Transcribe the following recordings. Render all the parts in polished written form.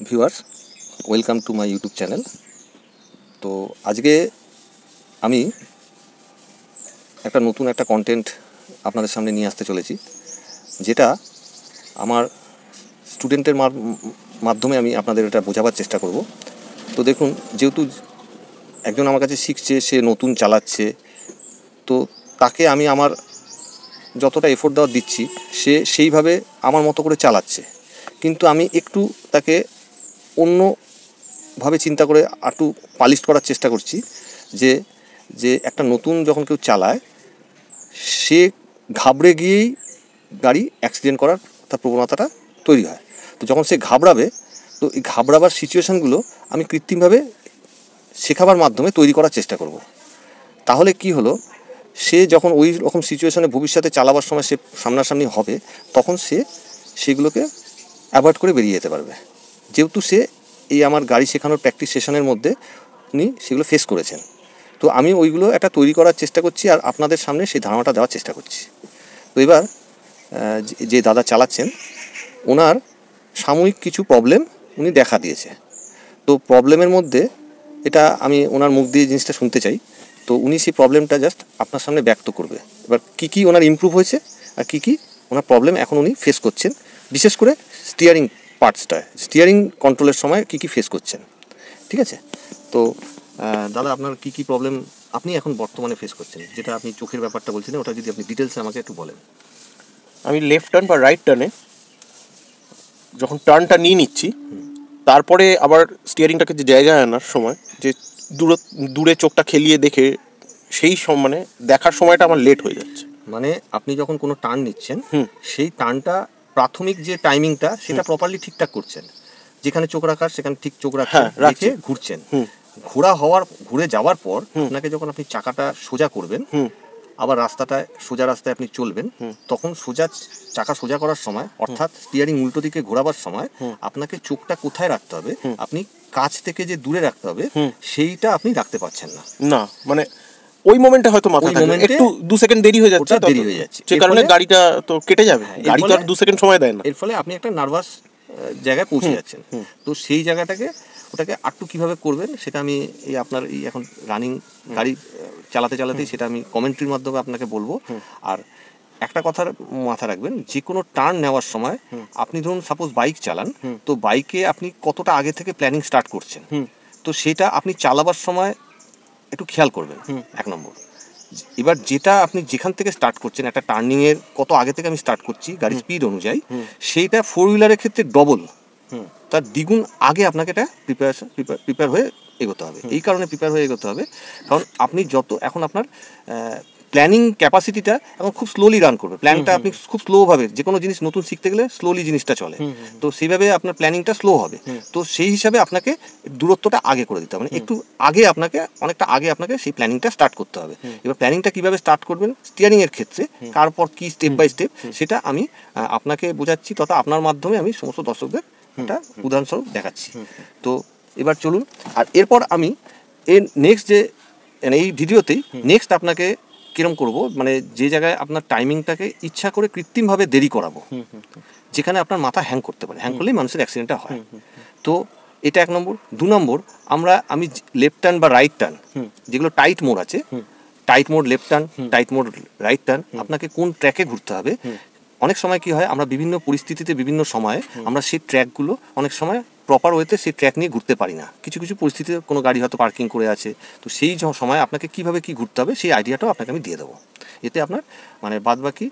Viewers, welcome to my YouTube channel. তো আজকে আমি নতুন একটা কন্টেন্ট আপনাদের সামনে নিয়ে আসতে চলেছি, যেটা আমার স্টুডেন্টের মাধ্যমে আমি আপনাদের এটা বোঝাবার চেষ্টা করব। তো দেখুন, যেহেতু একজন আমার কাছে শিখছে, সে নতুন চালাচ্ছে, তো তাকে আমি আমার যতটা এফোর্ট দেওয়ার দিচ্ছি, সে সেইভাবে আমার মতো করে চালাচ্ছে, কিন্তু আমি একটু তাকে অন্যভাবে চিন্তা করে একটু পালিশ করার চেষ্টা করছি। যে একটা নতুন যখন কেউ চালায়, সে ঘাবড়ে গিয়েই গাড়ি অ্যাক্সিডেন্ট করার তার প্রবণতাটা তৈরি হয়। তো যখন সে ঘাবড়াবে, তো এই ঘাবড়াবার সিচুয়েশানগুলো আমি কৃত্রিমভাবে শেখাবার মাধ্যমে তৈরি করার চেষ্টা করব। তাহলে কি হলো, সে যখন ওই রকম সিচুয়েশানে ভবিষ্যতে চালাবার সময় সে সামনাসামনি হবে, তখন সে সেগুলোকে অ্যাভয়েড করে বেরিয়ে যেতে পারবে, যেহেতু সে এই আমার গাড়ি শেখানোর প্র্যাকটিস সেশনের মধ্যে উনি সেগুলো ফেস করেছেন। তো আমি ওইগুলো একটা তৈরি করার চেষ্টা করছি, আর আপনাদের সামনে সেই ধারণাটা দেওয়ার চেষ্টা করছি। তো এবার যে দাদা চালাচ্ছেন, ওনার সাময়িক কিছু প্রবলেম উনি দেখা দিয়েছে। তো প্রবলেমের মধ্যে এটা আমি ওনার মুখ দিয়ে জিনিসটা শুনতে চাই। তো উনি সেই প্রবলেমটা জাস্ট আপনার সামনে ব্যক্ত করবে। এবার কী ওনার ইমপ্রুভ হয়েছে আর কী ওনার প্রবলেম এখন উনি ফেস করছেন, বিশেষ করে স্টিয়ারিং পার্টসটায়, স্টিয়ারিং কন্ট্রোলের সময় কী ফেস করছেন। ঠিক আছে? তো দাদা, আপনার কী প্রবলেম আপনি এখন বর্তমানে ফেস করছেন, যেটা আপনি চোখের ব্যাপারটা বলছেন, ওটা যদি আপনি ডিটেলসে আমাকে একটু বলেন। আমি লেফট টার্ন বা রাইট টার্নে যখন টার্নটা নিয়ে নিচ্ছি, তারপরে আবার স্টিয়ারিংটাকে যে জায়গায় আনার সময় যে দূরে চোখটা খেলিয়ে দেখে সেই মানে দেখার সময়টা আমার লেট হয়ে যাচ্ছে। মানে আপনি যখন কোনো টার্ন নিচ্ছেন, সেই টার্নটা প্রাথমিক যে টাইমিংটা সেটা প্রপারলি ঠিকঠাক করছেন, যেখানে চোখ রাখার সেখানে ঠিক চোখ রাখছেন, রেখে ঘুরছেন। ঘুরে যাওয়ার পর আপনাকে যখন আপনি চাকাটা সোজা করবেন, আবার সোজা রাস্তায় আপনি চলবেন, তখন চাকা সোজা করার সময়, অর্থাৎ স্টিয়ারিং উল্টো দিকে ঘোরাবার সময় আপনাকে চোখটা কোথায় রাখতে হবে, আপনি কাছ থেকে যে দূরে রাখতে হবে, সেইটা আপনি রাখতে পারছেন না। মানে ওই মোমেন্টে হয়তো মাথায় থাকবে, একটু 2 সেকেন্ড দেরি হয়ে যাচ্ছে, যে কারণে গাড়িটা তো কেটে যাবে। গাড়ি তো আর 2 সেকেন্ড সময় দেয় না। এর ফলে আপনি একটা নার্ভাস জায়গায় পৌঁছে যাচ্ছেন। তো সেই ওটাকে আটটু কিভাবে করবেন, সেটা আমি আপনার এখন রানিং গাড়ি চালাতেই সেটা আমি কমেন্ট্রির মাধ্যমে আপনাকে বলবো। আর একটা কথার মাথা রাখবেন, যে কোনো টার্ন নেওয়ার সময় আপনি ধরুন সাপোজ বাইক চালান, তো বাইকে আপনি কতটা আগে থেকে প্ল্যানিং স্টার্ট করছেন, তো সেটা আপনি চালাবার সময় একটু খেয়াল করবেন, 1 নম্বর। এবার যেটা আপনি যেখান থেকে স্টার্ট করছেন, একটা টার্নিংয়ের কত আগে থেকে আমি স্টার্ট করছি গাড়ির স্পিড অনুযায়ী, সেইটা 4 হুইলারের ক্ষেত্রে ডবল, তার দ্বিগুণ আগে আপনাকে এটা প্রিপেয়ার হয়ে এগোতে হবে। এই কারণে প্রিপেয়ার হয়ে এগোতে হবে, কারণ আপনি এখন আপনার প্ল্যানিং ক্যাপাসিটিটা এখন খুব স্লোলি রান করবে। প্ল্যানটা আপনি খুব স্লোভাবে, যে কোনো জিনিস নতুন শিখতে গেলে স্লোলি জিনিসটা চলে, তো সেইভাবে আপনার প্ল্যানিংটা স্লো হবে। তো সেই হিসাবে আপনাকে দূরত্বটা আগে করে দিতে হবে, মানে একটু আগে অনেকটা আগে আপনাকে সেই প্ল্যানিংটা স্টার্ট করতে হবে। এবার প্ল্যানিংটা কীভাবে স্টার্ট করবেন স্টিয়ারিংয়ের ক্ষেত্রে, তারপর কি স্টেপ বাই স্টেপ, সেটা আমি আপনাকে বোঝাচ্ছি, তথা আপনার মাধ্যমে আমি সমস্ত দর্শকদের একটা উদাহরণস্বরূপ দেখাচ্ছি। তো এবার চলুন, আর এরপর আমি নেক্সট এই ভিডিওতেই নেক্সট আপনাকে কিরম করব, মানে যে জায়গায় আপনার টাইমিংটাকে ইচ্ছা করে কৃত্রিমভাবে দেরি করাবো, যেখানে আপনার মাথা হ্যাং করতে পারে, হ্যাং করলেই মানুষের অ্যাক্সিডেন্টটা হয়। তো এটা 1 নম্বর। 2 নম্বর, আমি লেফট টার্ন বা রাইট টার্ন, যেগুলো টাইট মোড় আছে, টাইট মোড় লেফট টার্ন, টাইট মোড় রাইট টার্ন, আপনাকে কোন ট্র্যাকে ঘুরতে হবে। অনেক সময় কি হয়, আমরা বিভিন্ন পরিস্থিতিতে বিভিন্ন সময়ে আমরা সেই ট্র্যাকগুলো অনেক সময় প্রপার ওয়েতে সেই ট্র্যাক নিয়ে ঘুরতে পারি না। কিছু পরিস্থিতিতে কোনো গাড়ি হয়তো পার্কিং করে আছে, তো সেই সময় আপনাকে কীভাবে ঘুরতে হবে সেই আইডিয়াটাও আপনাকে আমি দিয়ে দেবো। এতে আপনার মানে বাদবাকি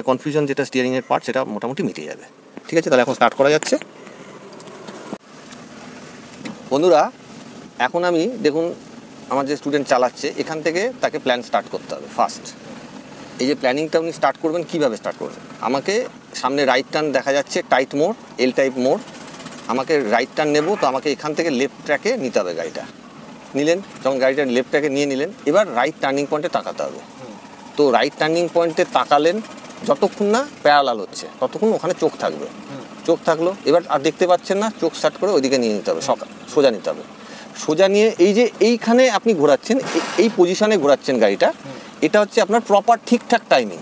কনফিউশন যেটা স্টিয়ারিংয়ের পার্ট, সেটা মোটামুটি মিটে যাবে। ঠিক আছে, তাহলে এখন স্টার্ট করা যাচ্ছে। বন্ধুরা, এখন আমি দেখুন, আমার যে স্টুডেন্ট চালাচ্ছে, এখান থেকে তাকে প্ল্যান স্টার্ট করতে হবে। ফার্স্ট এই যে প্ল্যানিংটা উনি স্টার্ট করবেন, কীভাবে স্টার্ট করবেন, আমাকে সামনে রাইট টার্ন দেখা যাচ্ছে, টাইট মোড়, এল টাইপ মোড়, আমাকে রাইট টার্ন নেব, তো আমাকে এখান থেকে লেফট ট্র্যাকে নিতে হবে। গাড়িটা নিলেন, যখন গাড়িটা লেফট ট্র্যাকে নিলেন, এবার রাইট টার্নিং পয়েন্টে তাকাতে হবে। তো রাইট টার্নিং পয়েন্টে তাকালেন, যতক্ষণ না প্যারালাল হচ্ছে ততক্ষণ ওখানে চোখ থাকবে। চোখ থাকলো, এবার আর দেখতে পাচ্ছেন না, চোখ স্টার্ট করে ওইদিকে নিয়ে নিতে হবে, সোজা নিতে হবে। সোজা নিয়ে এই যে এইখানে আপনি ঘোরাচ্ছেন, এই পজিশনে ঘোরাচ্ছেন গাড়িটা, এটা হচ্ছে আপনার প্রপার ঠিকঠাক টাইমিং।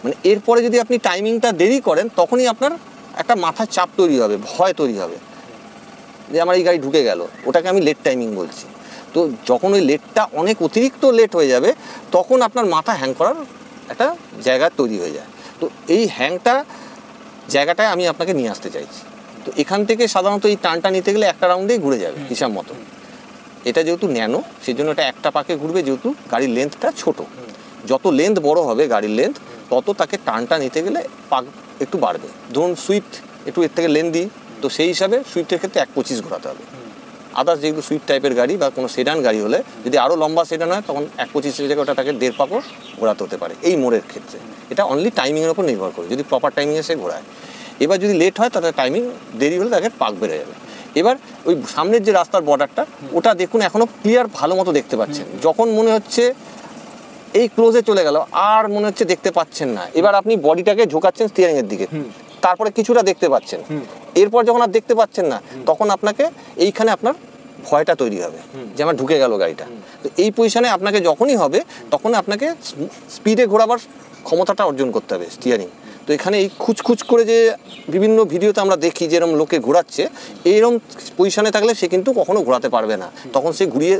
মানে এরপরে যদি আপনি টাইমিংটা দেরি করেন, তখনই আপনার একটা মাথার চাপ তৈরি হবে, ভয় তৈরি হবে। যে আমার এই গাড়ি ঢুকে গেল, ওটাকে আমি লেট টাইমিং বলছি। তো যখন ওই লেটটা অনেক অতিরিক্ত লেট হয়ে যাবে তখন আপনার মাথা হ্যাং করার একটা জায়গা তৈরি হয়ে যায়। তো এই হ্যাংটা জায়গাটায় আমি আপনাকে নিয়ে আসতে চাইছি। তো এখান থেকে সাধারণত এই টানটা নিতে গেলে একটা রাউন্ডেই ঘুরে যাবে হিসাব মতো। এটা যেহেতু ন্যানো সেই জন্য এটা একটা পাকে ঘুরবে, যেহেতু গাড়ির লেন্থটা ছোট। যত লেন্থ বড় হবে গাড়ির লেন্থ, তত তাকে টানটা নিতে গেলে পাক একটু বাড়বে। ধরুন সুইফট একটু এর থেকে লেন্থ দিই, তো সেই হিসাবে সুইফটের ক্ষেত্রে 1.25 ঘোরাতে হবে। আদার্স যেহেতু সুইফট টাইপের গাড়ি বা কোনো সেডান গাড়ি হলে যদি আরও লম্বা সেডান হয় তখন 1.25 জায়গায় ওটা তাকে 1.5 পাকও ঘোরাতে হতে পারে এই মোড়ের ক্ষেত্রে। এটা অনলি টাইমিংয়ের ওপর নির্ভর করে, যদি প্রপার টাইমিংয়ে সে ঘোরায়। এবার যদি লেট হয় তাহলে টাইমিং দেরি হলে তাকে পাক বেড়ে যাবে। এবার ওই সামনের যে রাস্তার বর্ডারটা ওটা দেখুন এখনও ক্লিয়ার ভালো মতো দেখতে পাচ্ছেন। যখন মনে হচ্ছে এই ক্লোজে চলে গেল আর মনে হচ্ছে দেখতে পাচ্ছেন না, এবার আপনি বডিটাকে ঝোঁকাচ্ছেন স্টিয়ারিংয়ের দিকে, তারপরে কিছুটা দেখতে পাচ্ছেন। এরপর যখন আর দেখতে পাচ্ছেন না তখন আপনাকে এইখানে আপনার ভয়টা তৈরি হবে যে আমার ঢুকে গেল গাড়িটা। তো এই পজিশনে আপনাকে যখনই হবে তখন আপনাকে স্পিডে ঘোরাবার ক্ষমতাটা অর্জন করতে হবে স্টিয়ারিং। তো এখানে এই খুচখুচ করে যে বিভিন্ন ভিডিওতে আমরা দেখি যে এরকম লোকে ঘোরাচ্ছে, এইরকম পজিশনে থাকলে সে কিন্তু কখনো ঘোরাতে পারবে না, তখন সে ঘুরিয়ে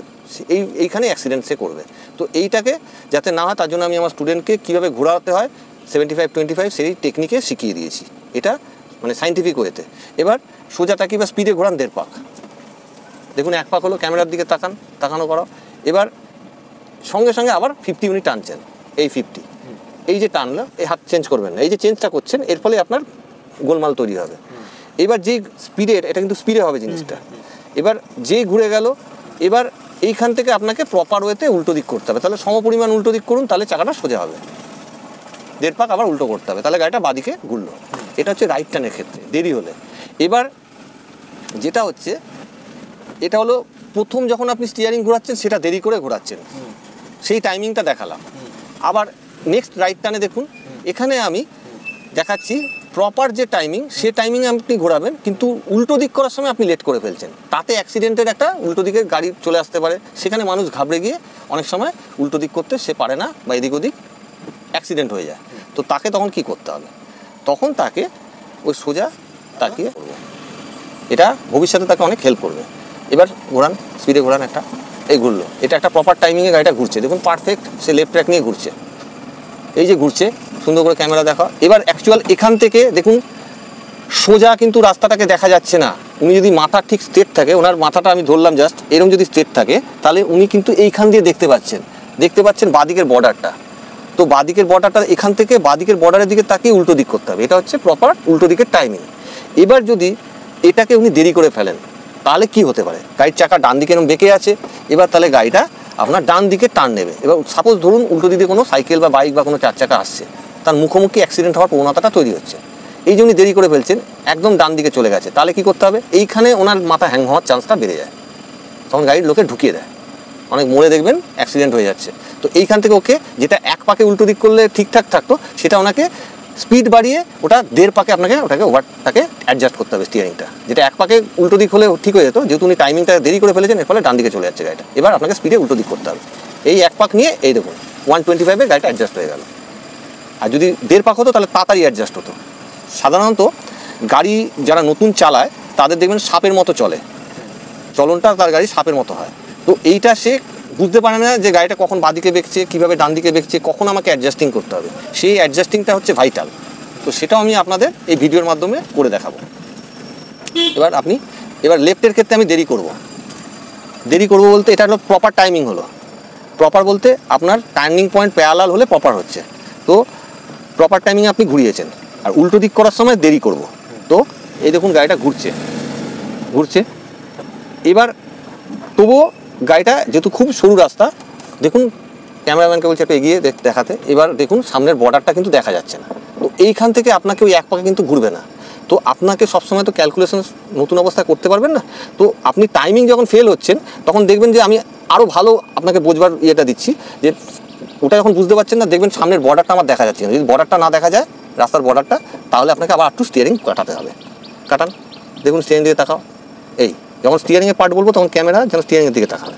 এইখানে অ্যাক্সিডেন্ট সে করবে। তো এইটাকে যাতে না হয় তার জন্য আমি আমার স্টুডেন্টকে কীভাবে ঘোরাতে হয় 75-25 সেই টেকনিকে শিখিয়ে দিয়েছি, এটা মানে সাইন্টিফিক ওয়েতে। এবার সোজা তাকি বা স্পিডে ঘোরান 1.5 পাক, দেখুন 1 পাক হলো, ক্যামেরার দিকে তাকানো করো। এবার সঙ্গে সঙ্গে আবার 50 উনি টানছেন, এই 50, এই যে টানলো এই হাত চেঞ্জ করবেন না, এই যে চেঞ্জটা করছেন এর ফলে আপনার গোলমাল তৈরি হবে। এবার যেই স্পিডে, এটা কিন্তু স্পিডে হবে জিনিসটা, এবার যেই ঘুরে গেল এবার এইখান থেকে আপনাকে প্রপার ওয়েতে উল্টো দিক করতে হবে, তাহলে সমপরিমাণ উল্টো দিক করুন, তাহলে চাকাটা সোজা হবে। 1.5 পাক আবার উল্টো করতে হবে, তাহলে গাড়িটা বাদিকে ঘুরলো। এটা হচ্ছে রাইট টার্নের ক্ষেত্রে দেরি হলে। এবার যেটা হচ্ছে এটা হলো প্রথম যখন আপনি স্টিয়ারিং ঘোরাচ্ছেন সেটা দেরি করে ঘোরাচ্ছেন, সেই টাইমিংটা দেখালাম। আবার নেক্সট রাইট টার্নে দেখুন, এখানে আমি দেখাচ্ছি প্রপার যে টাইমিং, সে টাইমিংয়ে আপনি ঘোরাবেন, কিন্তু উল্টো দিক করার সময় আপনি লেট করে ফেলছেন, তাতে অ্যাক্সিডেন্টের একটা উল্টো দিকে গাড়ি চলে আসতে পারে। সেখানে মানুষ ঘাবড়ে গিয়ে অনেক সময় উল্টো দিক করতে সে পারে না বা এদিক ওদিক অ্যাক্সিডেন্ট হয়ে যায়। তো তাকে তখন কি করতে হবে, তখন তাকে ওই সোজা তাকিয়ে করবো, এটা ভবিষ্যতে তাকে অনেক হেল্প করবে। এবার ঘোরান, স্পিডে ঘোরান একটা, এই ঘুরলো, এটা একটা প্রপার টাইমিংয়ে গাড়িটা ঘুরছে, দেখুন পারফেক্ট সে লেফট ট্র্যাক নিয়ে ঘুরছে, এই যে ঘুরছে সুন্দর করে ক্যামেরা দেখা। এবার অ্যাকচুয়াল এখান থেকে দেখুন সোজা কিন্তু রাস্তাটাকে দেখা যাচ্ছে না, উনি যদি মাথা ঠিক স্ট্রেট থাকে, ওনার মাথাটা আমি ধরলাম জাস্ট এরকম যদি স্ট্রেট থাকে, তাহলে উনি কিন্তু এইখান দিয়ে দেখতে পাচ্ছেন বাঁদিকের বর্ডারটা। তো বাঁদিকের বর্ডারটা এখান থেকে বাঁদিকের বর্ডারের দিকে তাকিয়ে উল্টো দিক করতে হবে, এটা হচ্ছে প্রপার উল্টো দিকের টাইমিং। এবার যদি এটাকে উনি দেরি করে ফেলেন তাহলে কি হতে পারে, গাড়ির চাকা ডান দিকে এরকম বেঁকে আছে, এবার তাহলে গাড়িটা আপনার ডান দিকে টার্ন নেবে। এবার সাপোজ ধরুন উল্টো দিকে কোনো সাইকেল বা বাইক বা কোনো 4 চাকা আসছে, তার মুখোমুখি অ্যাক্সিডেন্ট হওয়ার প্রবণতাটা তৈরি হচ্ছে, এই যে উনি দেরি করে ফেলছেন একদম ডান দিকে চলে গেছে, তাহলে কি করতে হবে, এইখানে ওনার মাথা হ্যাং হওয়ার চান্সটা বেড়ে যায়, তখন গাড়ির লোকে ঢুকিয়ে দেয়, অনেক মোড়ে দেখবেন অ্যাক্সিডেন্ট হয়ে যাচ্ছে। তো এইখান থেকে ওকে যেটা 1 পাকে উল্টো দিক করলে ঠিকঠাক থাকতো, সেটা ওনাকে স্পিড বাড়িয়ে ওটা 1.5 পাকে ওটাকে ওভারটাকে অ্যাডজাস্ট করতে হবে স্টিয়ারিংটা, যেটা 1 পাকে উল্টো দিক হলে ঠিক হয়ে যেত, যেহেতু উনি টাইমিংটা দেরি করে ফেলেছেন এর ফলে ডান দিকে চলে যাচ্ছে গাড়িটা। এবার আপনাকে স্পিডে উল্টো দিক করতে হবে, এই 1 পাক নিয়ে এই দেখুন 125-এ গাড়িটা অ্যাডজাস্ট হয়ে গেল। আর যদি 1.5 পাক হতো তাহলে তাড়াতাড়ি অ্যাডজাস্ট হতো। সাধারণত গাড়ি যারা নতুন চালায় তাদের দেখবেন সাপের মতো চলে, চলনটা তার গাড়ি সাপের মতো হয়। তো এইটা সে বুঝতে পারে না যে গাড়িটা কখন বাঁদিকে বেঁকছে, কীভাবে ডান দিকে বেঁকছে, কখন আমাকে অ্যাডজাস্টিং করতে হবে, সেই অ্যাডজাস্টিংটা হচ্ছে ভাইটাল। তো সেটাও আমি আপনাদের এই ভিডিওর মাধ্যমে করে দেখাবো। এবার লেফটের ক্ষেত্রে আমি দেরি করব বলতে এটা হলো প্রপার টাইমিং হলো, প্রপার বলতে আপনার টার্নিং পয়েন্ট প্যারালাল হলে প্রপার হচ্ছে। তো প্রপার টাইমিংয়ে আপনি ঘুরিয়েছেন, আর উল্টো দিক করার সময় দেরি করব। তো এই দেখুন গাড়িটা ঘুরছে। এবার তবুও গাড়িটা যেহেতু খুব সরু রাস্তা, দেখুন ক্যামেরাম্যানকে বলছে একটু এগিয়ে দেখাতে, এবার দেখুন সামনের বর্ডারটা কিন্তু দেখা যাচ্ছে না। তো এইখান থেকে আপনাকে ওই 1 পাকে কিন্তু ঘুরবে না। তো আপনাকে সবসময় তো ক্যালকুলেশন নতুন অবস্থায় করতে পারবেন না। তো আপনি টাইমিং যখন ফেল হচ্ছেন তখন দেখবেন যে আমি আরও ভালো আপনাকে বোঝবার ইয়েটা দিচ্ছি, যে ওটা যখন বুঝতে পারছেন না দেখবেন সামনের বর্ডারটা আমার দেখা যাচ্ছে না। যদি বর্ডারটা না দেখা যায় রাস্তার বর্ডারটা, তাহলে আপনাকে আবার একটু স্টিয়ারিং কাটাতে হবে। কাটান, দেখুন স্টিয়ারিং দিকে তাকাও, এই যখন স্টিয়ারিংয়ের পার্ট বলবো তখন ক্যামেরা যেন স্টিয়ারিংয়ের দিকে তাকাবে।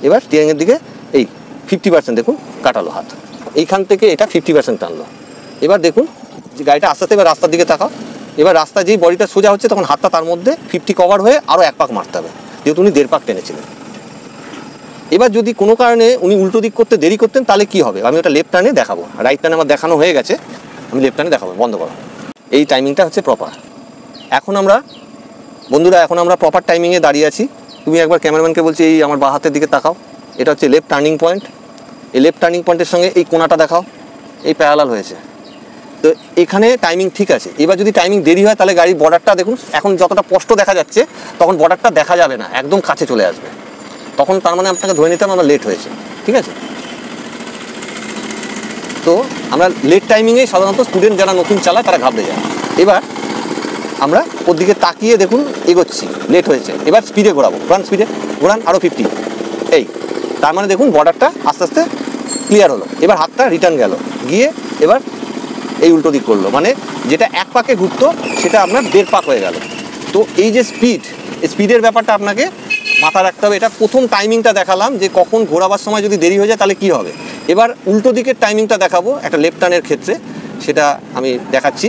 এবার স্টিয়ারিংয়ের দিকে এই 50% দেখুন কাটালো হাত, এইখান থেকে এটা 50% টানলো। এবার দেখুন যে গাড়িটা আস্তে আস্তে এবার রাস্তার দিকে তাকাও, এবার রাস্তা যেই বডিটা সোজা হচ্ছে তখন হাতটা তার মধ্যে 50 কভার হয়ে আরও 1 পাক মারতে হবে, যেহেতু উনি 1.5 পাক টেনেছিলেন। এবার যদি কোনো কারণে উনি উল্টো দিক করতে দেরি করতেন তাহলে কি হবে, আমি ওটা লেফট টার্নে দেখাবো। রাইট টার্নে আমার দেখানো হয়ে গেছে, আমি লেফট টার্নে দেখাবো। বন্ধ করো। এই টাইমিংটা হচ্ছে প্রপার। এখন আমরা বন্ধুরা প্রপার টাইমিংয়ে দাঁড়িয়ে আছি। তুমি একবার ক্যামেরাম্যানকে বলছি এই আমার বাঁ হাতের দিকে তাকাও, এটা হচ্ছে লেফট টার্নিং পয়েন্ট। এই লেফট টার্নিং পয়েন্টের সঙ্গে এই কোণাটা দেখাও, এই প্যারালাল হয়েছে। তো এখানে টাইমিং ঠিক আছে। এবার যদি টাইমিং দেরি হয় তাহলে গাড়ির বর্ডারটা দেখুন, এখন যতটা স্পষ্ট দেখা যাচ্ছে তখন বর্ডারটা দেখা যাবে না, একদম কাছে চলে আসবে। তখন তার মানে আপনাকে ধরে নিতে হবে আমরা লেট হয়েছে, ঠিক আছে? তো আমরা লেট টাইমিংয়ে সাধারণত স্টুডেন্ট যারা নতুন চালায় তারা ঘাবড়ে যায়। এবার আমরা ওর দিকে তাকিয়ে দেখুন এগোচ্ছি, লেট হয়েছে। এবার স্পিডে ঘোরাবো, ফ্রন্ট স্পিডে ঘোরান আরও 50। এই তার মানে দেখুন বর্ডারটা আস্তে আস্তে ক্লিয়ার হলো। এবার হাতটা রিটার্ন গেল, গিয়ে এবার এই উল্টো দিক করলো, মানে যেটা 1 পাকে ঘুরতো সেটা আপনার 1.5 পাক হয়ে গেল। তো এই যে স্পিডের ব্যাপারটা আপনাকে মাথায় রাখতে হবে। এটা প্রথম টাইমিংটা দেখালাম যে কখন ঘোরাবার সময় যদি দেরি হয়ে যায় তাহলে কী হবে। এবার উল্টো দিকের টাইমিংটা দেখাবো একটা লেফট টার্নের ক্ষেত্রে, সেটা আমি দেখাচ্ছি।